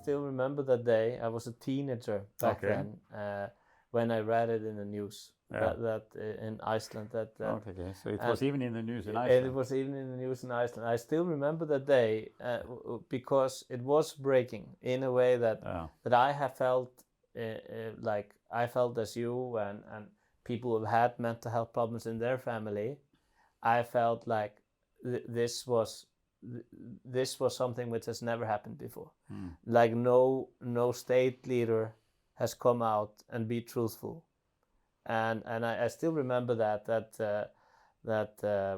still remember that day. I was a teenager back then when I read it in the news that in Iceland. Okay, so it was even in the news in Iceland. It was even in the news in Iceland. I still remember that day because it was breaking in a way that I have felt like I felt as you and people who have had mental health problems in their family. I felt like this was something which has never happened before. Like no state leader has come out and be truthful, and I still remember that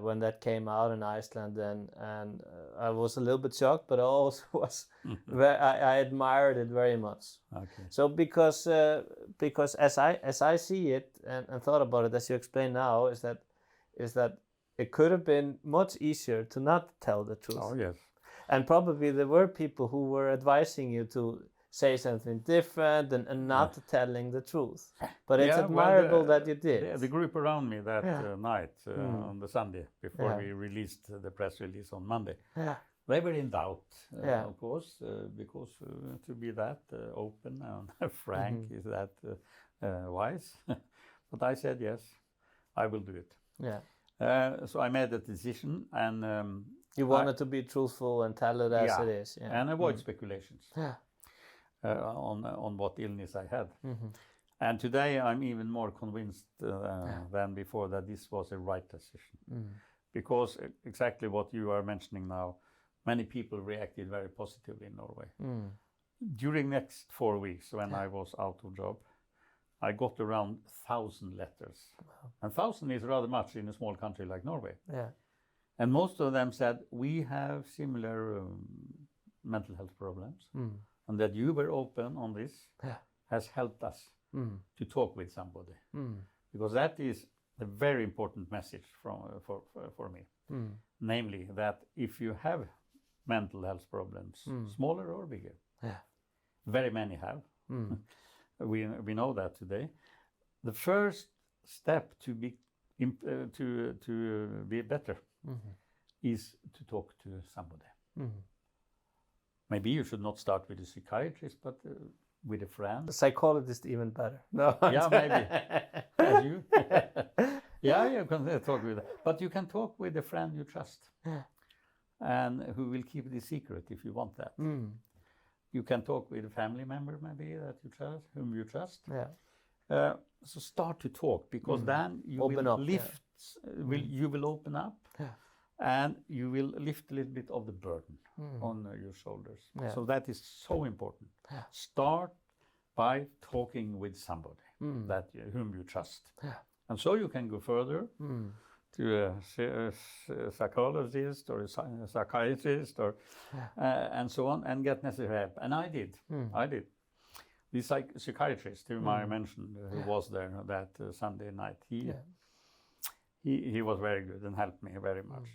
when that came out in Iceland, and I was a little bit shocked, but I also was I admired it very much. Okay. So because as I see it and thought about it as you explain now, is that it could have been much easier to not tell the truth. Oh yes. And probably there were people who were advising you to say something different and not telling the truth. But it's admirable that you did. The group around me that night on the Sunday before we released the press release on Monday, they were in doubt, of course, because to be that open and frank is that wise. But I said yes, I will do it. Yeah. So I made that decision, and you wanted to be truthful and tell it as it is, and avoid speculations on what illness I had. And today I'm even more convinced than before that this was a right decision, because exactly what you are mentioning now, many people reacted very positively in Norway. During next 4 weeks, when I was out of job, I got around 1,000 letters. And 1,000 is rather much in a small country like Norway. And most of them said, we have similar mental health problems, and that you were open on this has helped us to talk with somebody. Because that is a very important message for me. Namely, that if you have mental health problems, smaller or bigger, very many have. We know that today. The first step to be better is to talk to somebody. Maybe you should not start with a psychiatrist, but with a friend. A psychologist even better. No. Yeah, maybe. As you. Yeah, you can talk with, but you can talk with a friend you trust, and who will keep the secret if you want that. You can talk with a family member maybe that you trust, whom you trust. So start to talk, because then you open will up, lift. You will open up, and you will lift a little bit of the burden on your shoulders. So that is so important. Start by talking with somebody whom you trust, and so you can go further to a psychologist or a psychiatrist or and so on, and get necessary help. And I did. The psychiatrist whom I mentioned, who was there that Sunday night, he was very good and helped me very much.